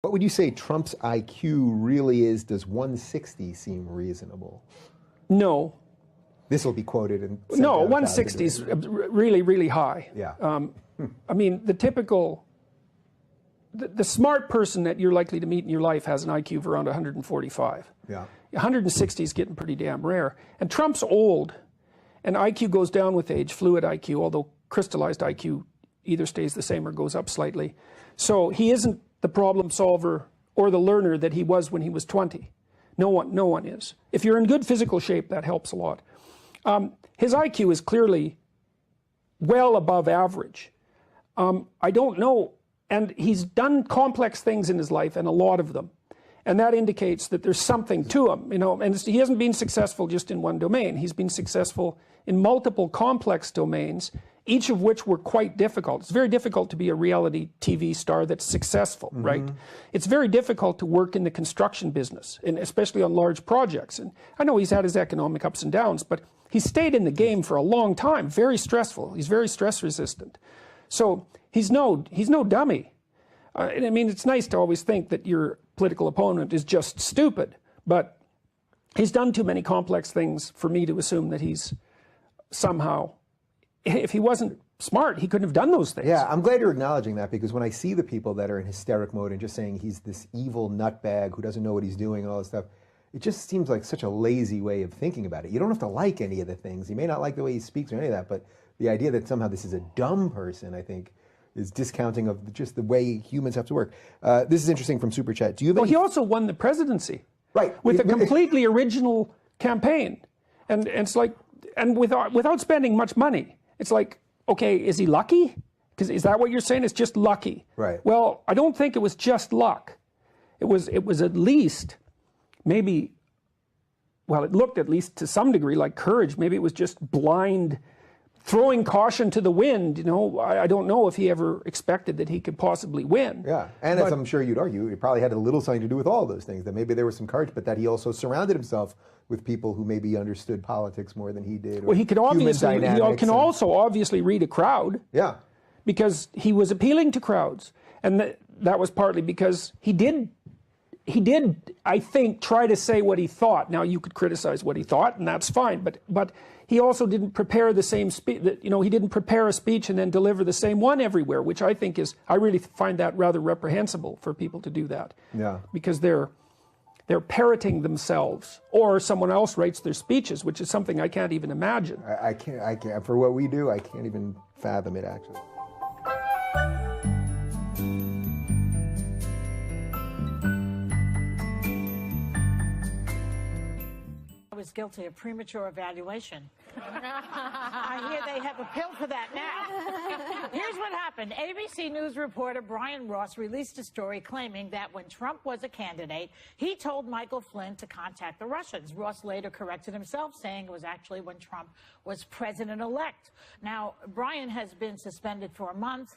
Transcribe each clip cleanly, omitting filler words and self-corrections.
What would you say Trump's IQ really is? Does 160 seem reasonable? No. This will be quoted in... No, 160 is really, really high. Yeah. I mean, the typical... The smart person that you're likely to meet in your life has an IQ of around 145. Yeah. 160 is getting pretty damn rare. And Trump's old, and IQ goes down with age, fluid IQ, although crystallized IQ either stays the same or goes up slightly. So he isn't the problem solver or the learner that he was when he was 20. No one is. If you're in good physical shape, that helps a lot. His IQ is clearly well above average. I don't know, and he's done complex things in his life, and a lot of them. And that indicates that there's something to him, you know, and he hasn't been successful just in one domain. He's been successful in multiple complex domains, each of which were quite difficult. It's very difficult to be a reality TV star that's successful, right? It's very difficult to work in the construction business, and especially on large projects. And I know he's had his economic ups and downs, but he stayed in the game for a long time, very stressful. He's very stress resistant. So he's no dummy. And I mean, it's nice to always think that your political opponent is just stupid, but he's done too many complex things for me to assume that he's somehow, if he wasn't smart, he couldn't have done those things. Yeah, I'm glad you're acknowledging that, because when I see the people that are in hysteric mode and just saying he's this evil nutbag who doesn't know what he's doing and all this stuff, it just seems like such a lazy way of thinking about it. You don't have to like any of the things. You may not like the way he speaks or any of that, but the idea that somehow this is a dumb person, I think, is discounting of just the way humans have to work. This is interesting from Super Chat. Do you have any... Well, he also won the presidency. Right. With a completely original campaign. And it's like, and without spending much money. It's like, okay, is he lucky? Because is that what you're saying? It's just lucky. Right. Well, I don't think it was just luck. It was at least maybe, well, it looked at least to some degree like courage. Maybe it was just blind throwing caution to the wind. You know, I don't know if he ever expected that he could possibly win. Yeah, and as I'm sure you'd argue, it probably had a little something to do with all those things, that maybe there was some courage, but that he also surrounded himself with people who maybe understood politics more than he did. Well, he could obviously, he can also obviously read a crowd. Yeah. Because he was appealing to crowds. And that was partly because he did, I think, try to say what he thought. Now, you could criticize what he thought, and that's fine, but he also didn't prepare the same speech. You know, he didn't prepare a speech and then deliver the same one everywhere, which I think is, I really find that rather reprehensible for people to do that. Yeah. Because they're parroting themselves, or someone else writes their speeches, which is something I can't even imagine. I can't, for what we do, I can't even fathom it, actually. Was guilty of premature evaluation. I hear they have a pill for that now. Here's what happened. ABC News reporter Brian Ross released a story claiming that when Trump was a candidate, he told Michael Flynn to contact the Russians. Ross later corrected himself, saying it was actually when Trump was president-elect. Now, Brian has been suspended for a month.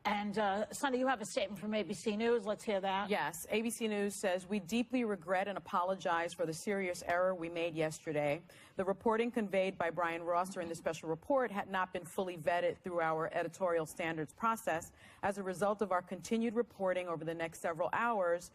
And, Sonny, you have a statement from ABC News. Let's hear that. Yes. ABC News says, "We deeply regret and apologize for the serious error we made yesterday. The reporting conveyed by Brian Ross during the special report had not been fully vetted through our editorial standards process. As a result of our continued reporting over the next several hours,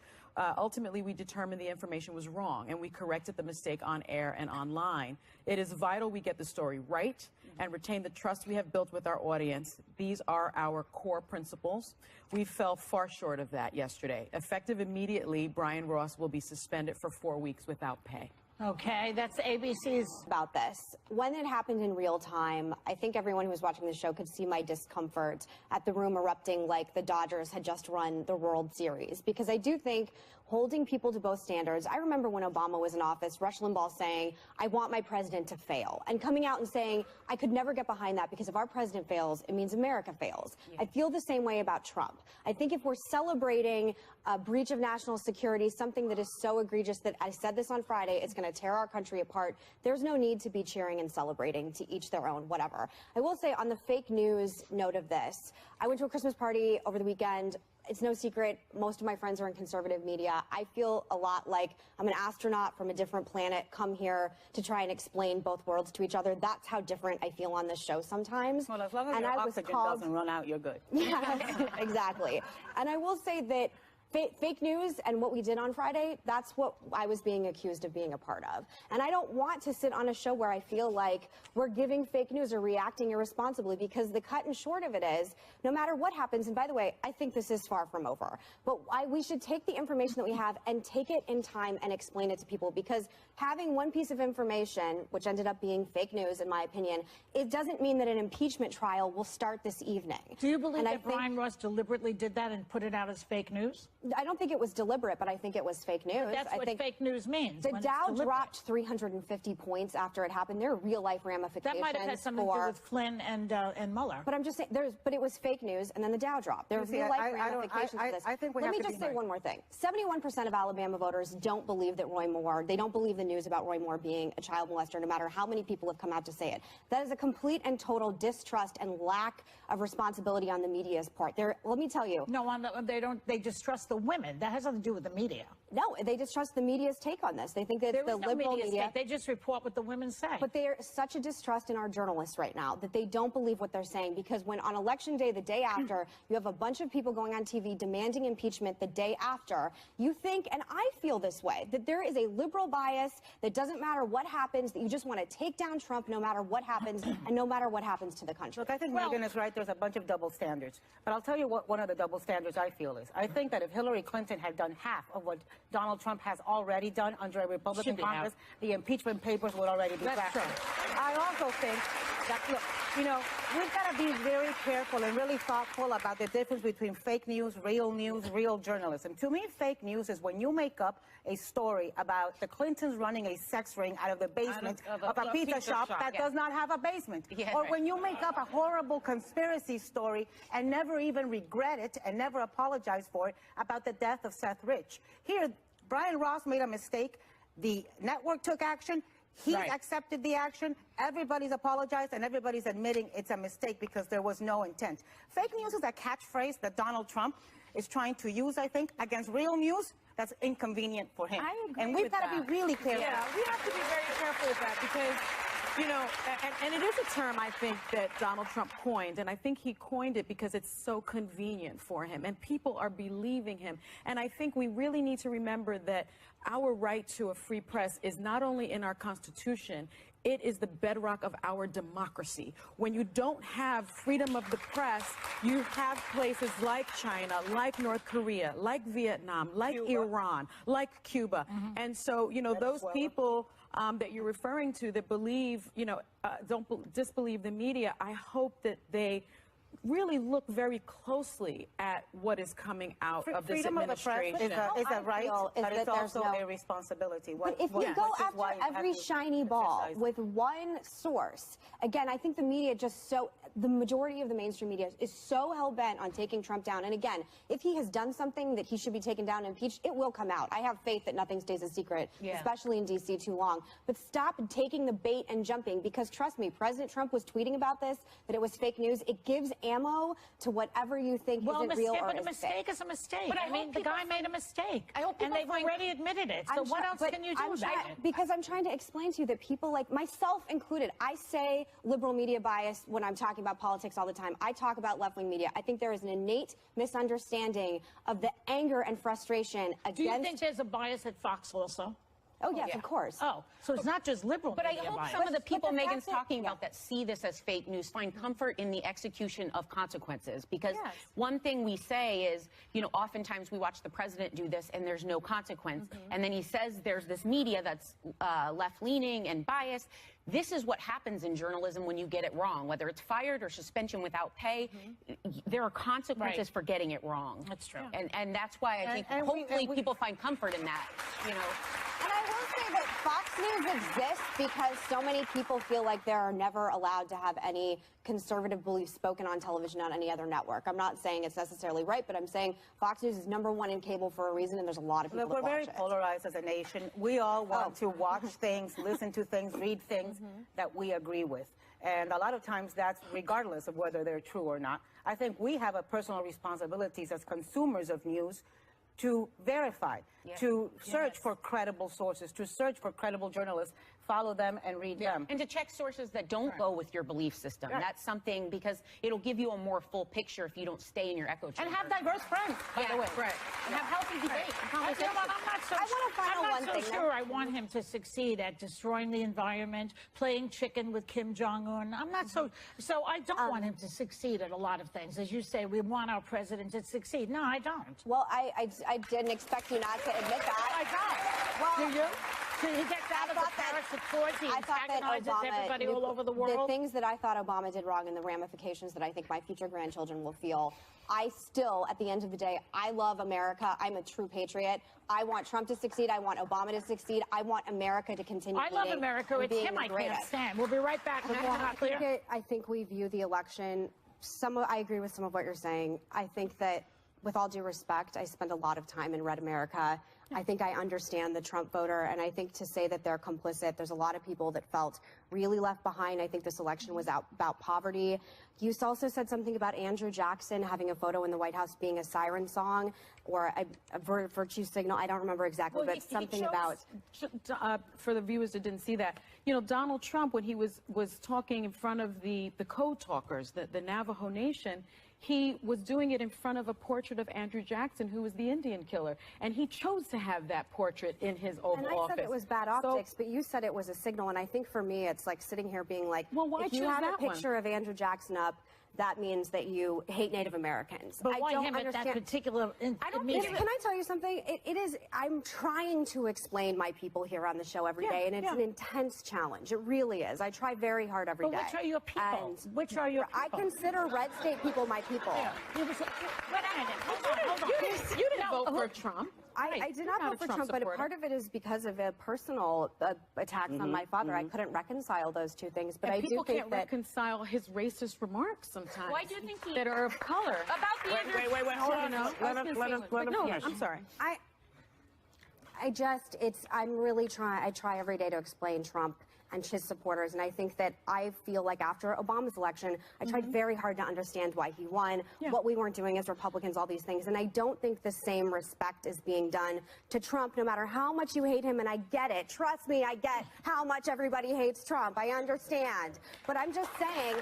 ultimately we determined the information was wrong, and we corrected the mistake on air and online. It is vital we get the story right and retain the trust we have built with our audience. These are our core principles. We fell far short of that yesterday. Effective immediately, Brian Ross will be suspended for 4 weeks without pay." Okay, that's ABC's. About this. When it happened in real time, I think everyone who was watching the show could see my discomfort at the room erupting like the Dodgers had just run the World Series. Because I do think holding people to both standards. I remember when Obama was in office, Rush Limbaugh saying, "I want my president to fail," and coming out and saying, "I could never get behind that because if our president fails, it means America fails." Yeah. I feel the same way about Trump. I think if we're celebrating a breach of national security, something that is so egregious that I said this on Friday, it's going to tear our country apart, there's no need to be cheering and celebrating, to each their own, whatever. I will say on the fake news note of this, I went to a Christmas party over the weekend. It's no secret, most of my friends are in conservative media. I feel a lot like I'm an astronaut from a different planet, come here to try and explain both worlds to each other. That's how different I feel on this show sometimes. Well, as long as your oxygen doesn't run out, you're good. Yeah, exactly. And I will say that Fake news and what we did on Friday, that's what I was being accused of being a part of. And I don't want to sit on a show where I feel like we're giving fake news or reacting irresponsibly, because the cut and short of it is, no matter what happens, and by the way, I think this is far from over, but we should take the information that we have and take it in time and explain it to people, because having one piece of information, which ended up being fake news, in my opinion, it doesn't mean that an impeachment trial will start this evening. Do you believe that Brian Ross deliberately did that and put it out as fake news? I don't think it was deliberate, but I think it was fake news. But that's what fake news means. The Dow dropped 350 points after it happened. There are real-life ramifications. That might have had something to do with Flynn and Mueller. But I'm just saying, but it was fake news, and then the Dow dropped. There are real-life ramifications to this. Let me just say one more thing. 71% of Alabama voters don't believe that Roy Moore, they don't believe the news about Roy Moore being a child molester, no matter how many people have come out to say it. That is a complete and total distrust and lack of responsibility on the media's part. Let me tell you. No, they distrust the women. That has nothing to do with the media. No, they distrust the media's take on this. They think that the liberal media. They just report what the women say. But there's such a distrust in our journalists right now that they don't believe what they're saying, because when on Election Day, the day after, you have a bunch of people going on TV demanding impeachment the day after, you think, and I feel this way, that there is a liberal bias that doesn't matter what happens, that you just want to take down Trump no matter what happens and no matter what happens to the country. Look, I think Megan is right. There's a bunch of double standards. But I'll tell you what one of the double standards I feel is. I think that if Hillary Clinton had done half of what Donald Trump has already done under a Republican Congress, the impeachment papers would already be drafted. I also think that, look, you know, we've got to be very careful and really thoughtful about the difference between fake news, real journalism. To me, fake news is when you make up a story about the Clintons running a sex ring out of the basement of a pizza shop that does not have a basement. Or when you make up a horrible conspiracy story and never even regret it and never apologize for it about the death of Seth Rich. Here, Brian Ross made a mistake. The network took action. He's accepted the action. Everybody's apologized, and everybody's admitting it's a mistake because there was no intent. Fake news is a catchphrase that Donald Trump is trying to use, I think, against real news that's inconvenient for him. I agree and we've got to be really careful. Yeah, we have to be very careful with that, because you know, and it is a term, I think, that Donald Trump coined, and I think he coined it because it's so convenient for him, and people are believing him. And I think we really need to remember that our right to a free press is not only in our Constitution, it is the bedrock of our democracy. When you don't have freedom of the press, you have places like China, like North Korea, like Vietnam, like Iran, like Cuba. And so, you know, those people that you're referring to that believe, you know, don't disbelieve the media, I hope that they really look very closely at what is coming out of this administration. Freedom of the press is a right, but it's also a responsibility. But if you go after every shiny ball with one source, again, I think the media the majority of the mainstream media is so hell-bent on taking Trump down. And again, if he has done something that he should be taken down and impeached, it will come out. I have faith that nothing stays a secret, especially in D.C. too long. But stop taking the bait and jumping, because trust me, President Trump was tweeting about this, that it was fake news. It gives ammo to whatever you think isn't real or is a mistake is a mistake. But I mean, the guy made a mistake. And they've already admitted it. So what else can you do about it? Because I'm trying to explain to you that people like myself included, I say liberal media bias when I'm talking about politics all the time. I talk about left-wing media. I think there is an innate misunderstanding of the anger and frustration against... Do you think there's a bias at Fox also? Oh, yes, of course. Oh, so it's not just liberal But I media hope bias. some of the people Megan's talking about that see this as fake news find comfort in the execution of consequences. Because one thing we say is, you know, oftentimes we watch the president do this and there's no consequence. And then he says there's this media that's left-leaning and biased. This is what happens in journalism when you get it wrong, whether it's fired or suspension without pay. There are consequences for getting it wrong. That's true. And that's why I think hopefully people find comfort in that, you know. And I will say that Fox News exists because so many people feel like they're never allowed to have any conservative beliefs spoken on television on any other network. I'm not saying it's necessarily right, but I'm saying Fox News is #1 in cable for a reason, and there's a lot of people that watch it. We're very polarized as a nation. We all want to watch things, listen to things, read things that we agree with. And a lot of times that's regardless of whether they're true or not. I think we have a personal responsibilities as consumers of news to verify, to search for credible sources, to search for credible journalists. follow them and read them. And to check sources that don't go with your belief system. Right. That's something, because it'll give you a more full picture if you don't stay in your echo chamber. And have diverse friends, by the way. Right. And have healthy debate. You know what, I'm not so, I want to find out one thing. sure I want him to succeed at destroying the environment, playing chicken with Kim Jong-un. I'm not so I don't want him to succeed at a lot of things. As you say, we want our president to succeed. No, I don't. Well, I didn't expect you not to admit that. I don't. Well, Do you? So he gets out of the Paris Accords, he antagonizes everybody all over the world. The things that I thought Obama did wrong and the ramifications that I think my future grandchildren will feel, I still, at the end of the day, I love America. I'm a true patriot. I want Trump to succeid. I want Obama to succeed. I want America to continue I love America. It's him I can't stand. We'll be right back with more Hot Clear. I think we view the election, I agree with some of what you're saying. I think that, with all due respect, I spend a lot of time in Red America. I think I understand the Trump voter, and I think to say that they're complicit, there's a lot of people that felt really left behind. I think this election was about poverty. You also said something about Andrew Jackson having a photo in the White House being a siren song or a virtue signal. I don't remember exactly, but something about... For the viewers that didn't see that, you know, Donald Trump, when he was talking in front of the code talkers, the Navajo Nation, he was doing it in front of a portrait of Andrew Jackson, who was the Indian killer. And he chose to have that portrait in his Oval Office. And I said it was bad optics, but you said it was a signal. And I think for me, it's like sitting here being like, well, why if you have a picture of Andrew Jackson up, that means that you hate Native Americans. But why him at that particular... Can I tell you something? It is... I'm trying to explain my people here on the show every day, and it's an intense challenge. It really is. I try very hard every day. But which are your people? Which are your people? I consider red state people my people. Yeah. Wait a minute. Hold on. You didn't vote for Trump. I did not vote for Trump, but part of it is because of a personal attacks on my father. I couldn't reconcile those two things, but I do think that... People can't reconcile his racist remarks sometimes. Why do you think he... That are of color. About the... Wait, hold on. Let him finish. I'm sorry. I'm really trying, I try every day to explain Trump and his supporters, and I think that I feel like after Obama's election, I tried very hard to understand why he won, what we weren't doing as Republicans, all these things, and I don't think the same respect is being done to Trump, no matter how much you hate him, and I get it. Trust me, I get how much everybody hates Trump. I understand. But I'm just saying,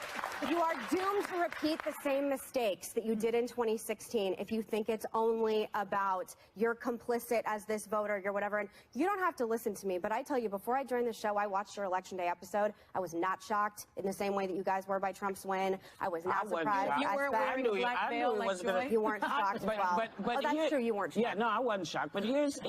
you are doomed to repeat the same mistakes that you did in 2016 if you think it's only about you're complicit as this voter, you're whatever, and you don't have to listen to me, but I tell you, before I joined the show, I watched your Election Day episode. I was not shocked in the same way that you guys were by Trump's win. I was not surprised. You weren't wearing a black veil like Joy? You weren't shocked as well. But that's true, you weren't shocked. Yeah, no, I wasn't shocked. But here's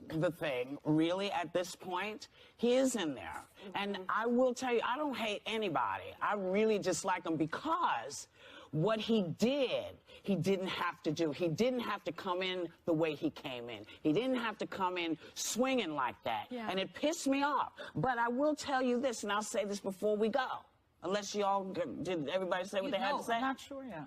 the thing, really, at this point, he is in there. And I will tell you, I don't hate anybody. I really just like him because what he did, he didn't have to do. He didn't have to come in the way he came in. He didn't have to come in swinging like that. Yeah. And it pissed me off. But I will tell you this, and I'll say this before we go. Unless y'all, did everybody say what they had to say? I'm not sure yet.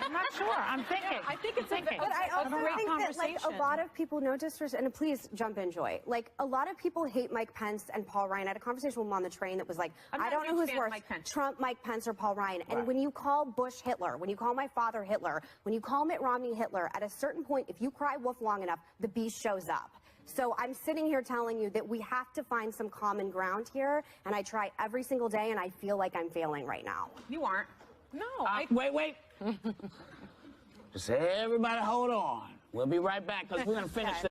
I'm not sure. I'm thinking. I think it's thinking. But I also think that, like, a lot of people know disrespect, and please jump in, Joy. Like, a lot of people hate Mike Pence and Paul Ryan. I had a conversation with him on the train that was like, I don't know who's worse, Trump, Mike Pence, or Paul Ryan. And when you call Bush Hitler, when you call my father Hitler, when you call Mitt Romney Hitler, at a certain point, if you cry wolf long enough, the beast shows up. So I'm sitting here telling you that we have to find some common ground here, and I try every single day, and I feel like I'm failing right now. You aren't. No. Wait. Just everybody hold on. We'll be right back because we're going to finish this.